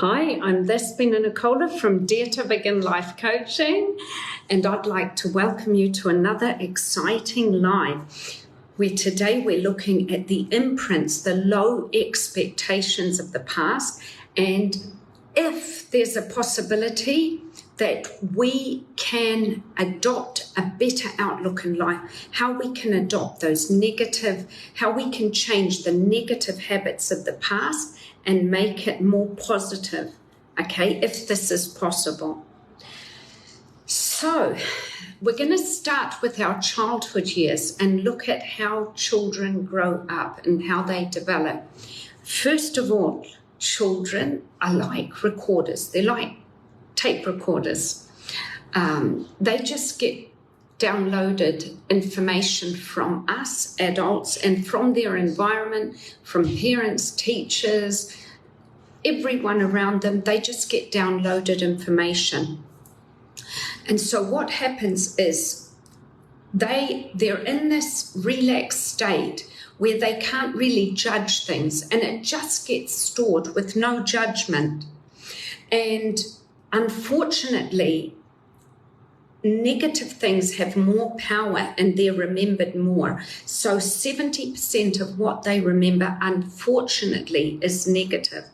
Hi, I'm Despina Nicola from Dare to Begin Life Coaching, and I'd like to welcome you to another exciting live where today we're looking at the imprints, the low expectations of the past, and if there's a possibility that we can adopt a better outlook in life, how we can adopt those negative, how we can change the negative habits of the past and make it more positive, okay, if this is possible. So we're going to start with our childhood years and look at how children grow up and how they develop. First of all, children are like recorders. They're like tape recorders. They just get downloaded information from us adults and from their environment, from parents, teachers, everyone around them. They just get downloaded information. And so what happens is they're in this relaxed state where they can't really judge things, and it just gets stored with no judgment. And unfortunately, negative things have more power and they're remembered more. So 70% of what they remember, unfortunately, is negative.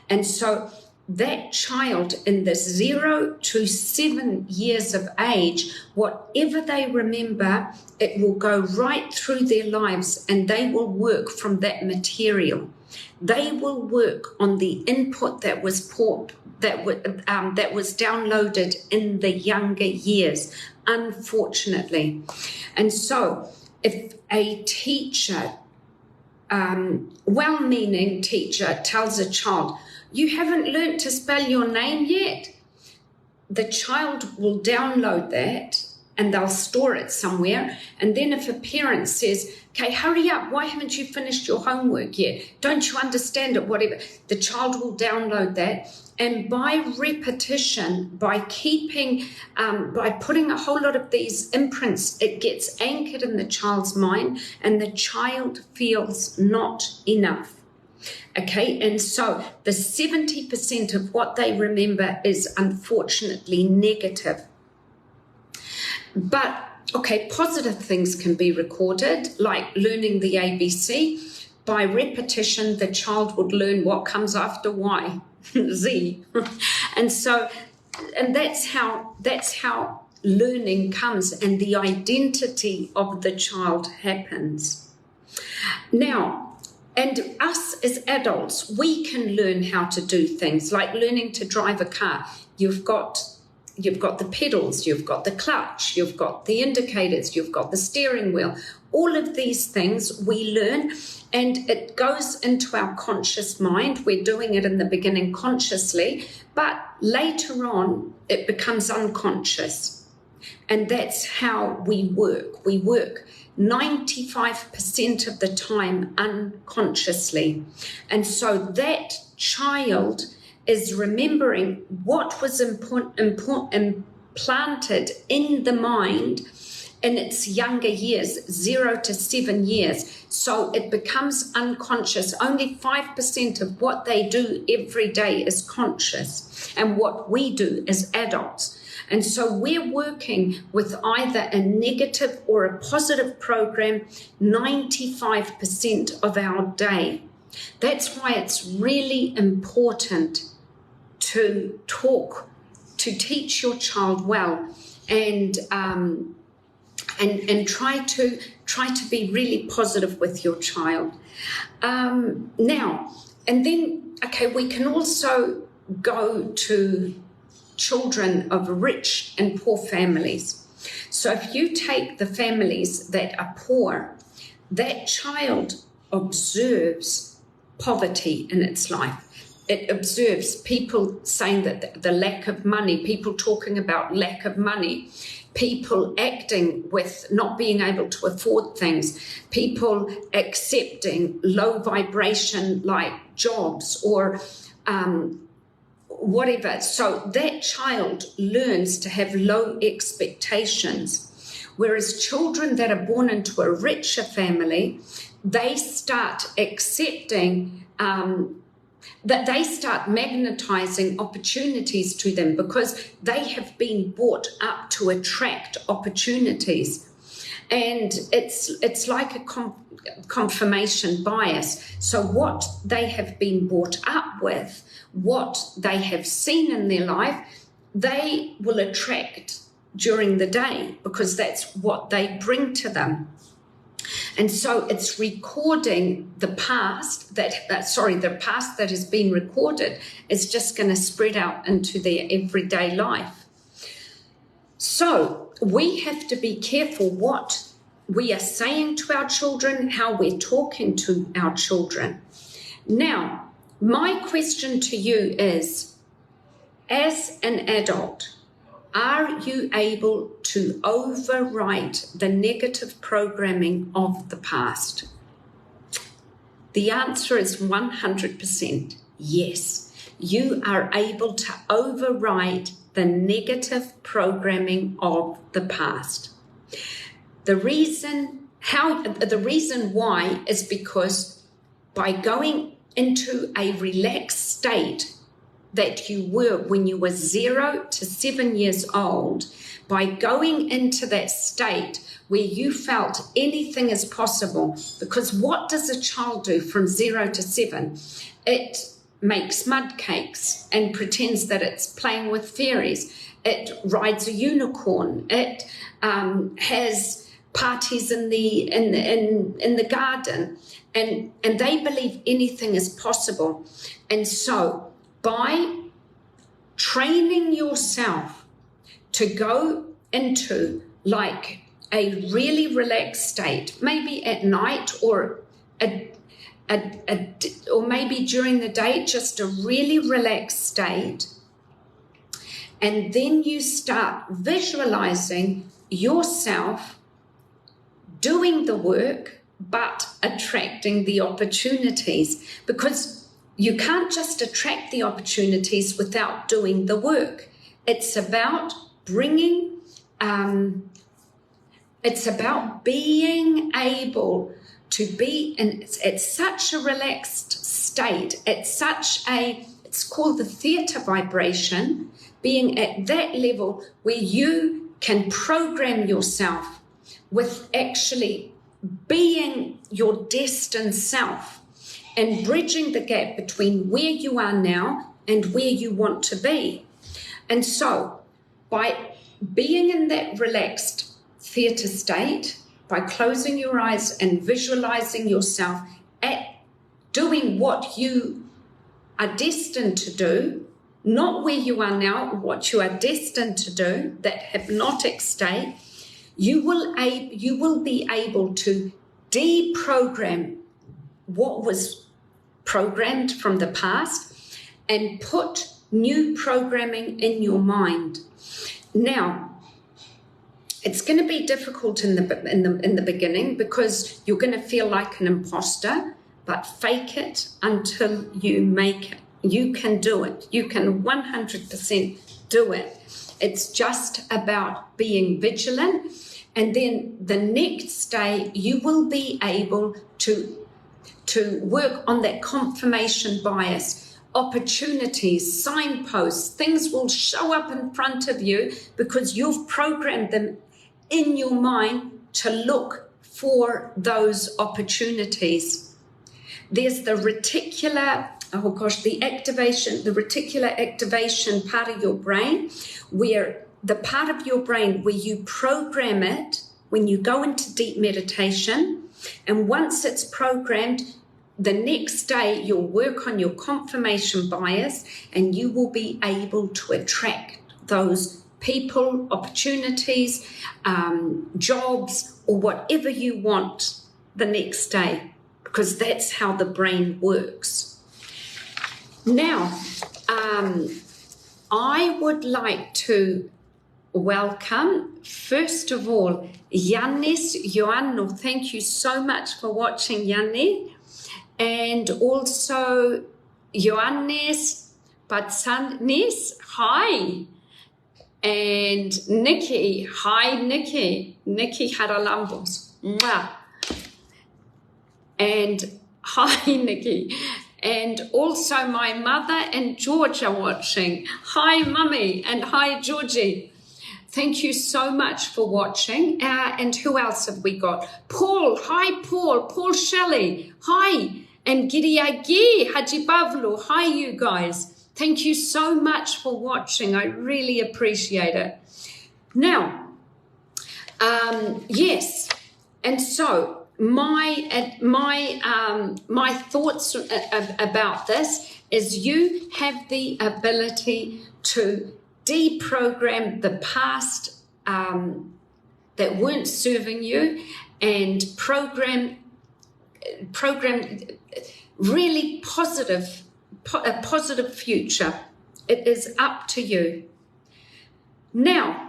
And so that child in the 0 to 7 years of age, whatever they remember, it will go right through their lives and they will work from that material. They will work on the input that was downloaded in the younger years, unfortunately. And so if a teacher, well-meaning teacher, tells a child, "You haven't learnt to spell your name yet," the child will download that and they'll store it somewhere. And then if a parent says, "Okay, hurry up, why haven't you finished your homework yet? Don't you understand it?" Whatever, the child will download that. And by repetition, by putting a whole lot of these imprints, it gets anchored in the child's mind and the child feels not enough. Okay, and so the 70% of what they remember is unfortunately negative. But, okay, positive things can be recorded, like learning the ABC. By repetition, the child would learn what comes after Y, Z. And that's how learning comes and the identity of the child happens. Now, and us as adults, we can learn how to do things like learning to drive a car. You've got the pedals, you've got the clutch, you've got the indicators, you've got the steering wheel. All of these things we learn, and it goes into our conscious mind. We're doing it in the beginning consciously, but later on it becomes unconscious. And that's how we work. We work 95% of the time unconsciously. And so that child is remembering what was implanted in the mind in its younger years, 0 to 7 years. So it becomes unconscious. Only 5% of what they do every day is conscious, and what we do as adults. And so we're working with either a negative or a positive program 95% of our day. That's why it's really important to teach your child well, and try to be really positive with your child. Now, and then, okay, we can also go to children of rich and poor families. So if you take the families that are poor, that child observes poverty in its life. It observes people saying that the lack of money, people talking about lack of money, people acting with not being able to afford things, people accepting low vibration like jobs or whatever. So that child learns to have low expectations. Whereas children that are born into a richer family, they start accepting that they start magnetizing opportunities to them because they have been brought up to attract opportunities. And it's like a confirmation bias. So what they have been brought up with, what they have seen in their life, they will attract during the day because that's what they bring to them. And so it's recording the past the past that has been recorded is just going to spread out into their everyday life. So we have to be careful what we are saying to our children, how we're talking to our children. Now, my question to you is, as an adult, are you able to overwrite the negative programming of the past? The answer is 100% yes. You are able to overwrite the negative programming of the past. The reason why is because by going into a relaxed state that you were when you were 0 to 7 years old, by going into that state where you felt anything is possible, because what does a child do from 0 to 7? It makes mud cakes and pretends that it's playing with fairies. It rides a unicorn. It has parties in the garden, and they believe anything is possible. And so by training yourself to go into like a really relaxed state, maybe at night or maybe during the day, just a really relaxed state, and then you start visualizing yourself doing the work but attracting the opportunities, because you can't just attract the opportunities without doing the work. It's about being able to be at such a relaxed state, it's called the theta vibration, being at that level where you can program yourself with actually being your destined self, and bridging the gap between where you are now and where you want to be. And so by being in that relaxed theta state, by closing your eyes and visualizing yourself at doing what you are destined to do, not where you are now, what you are destined to do, that hypnotic state, you will be able to deprogram what was programmed from the past and put new programming in your mind. Now, it's going to be difficult in the beginning because you're going to feel like an imposter, but fake it until you make it. You can do it. You can 100% do it. It's just about being vigilant, and then the next day you will be able to work on that confirmation bias. Opportunities, signposts, things will show up in front of you because you've programmed them in your mind to look for those opportunities. There's the reticular activation part of your brain, where the part of your brain where you program it when you go into deep meditation, and once it's programmed, the next day you'll work on your confirmation bias and you will be able to attract those people, opportunities, jobs, or whatever you want the next day, because that's how the brain works. Now, I would like to welcome, first of all, Yannis Ioannou. Thank you so much for watching, Yannis. And also Ioannis Patsanis, hi. And Nikki, hi Nikki Haralambos. Mwah. And hi Nikki. And also my mother and George are watching. Hi, Mummy, and hi, Georgie. Thank you so much for watching. And who else have we got? Paul. Hi, Paul. Paul Shelley. Hi. And Giriagi Haji Pavlo. Hi, you guys. Thank you so much for watching. I really appreciate it. Now, yes. And so my thoughts about this is you have the ability to deprogram the past that weren't serving you and program really a positive future. It is up to you. Now,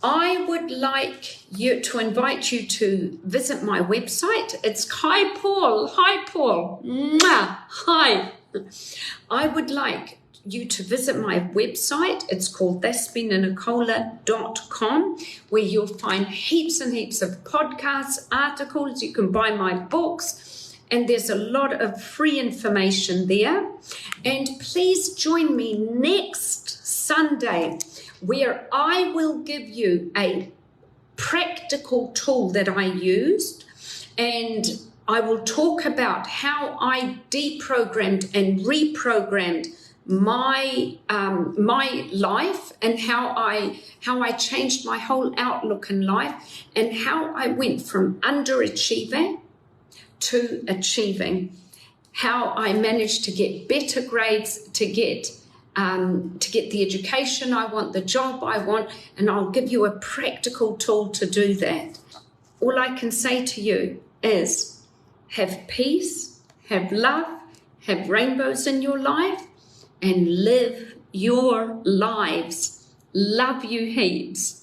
I would like to invite you to visit my website. It's hi Paul. Mwah. Hi. I would like you to visit my website. It's called despinanicola.com, where you'll find heaps and heaps of podcasts, articles. You can buy my books, and there's a lot of free information there. And please join me next Sunday, where I will give you a practical tool that I used, and I will talk about how I deprogrammed and reprogrammed my life, and how I changed my whole outlook in life, and how I went from underachieving to achieving, how I managed to get better grades, to get the education I want, the job I want, and I'll give you a practical tool to do that. All I can say to you is have peace, have love, have rainbows in your life, and live your lives. Love you heaps.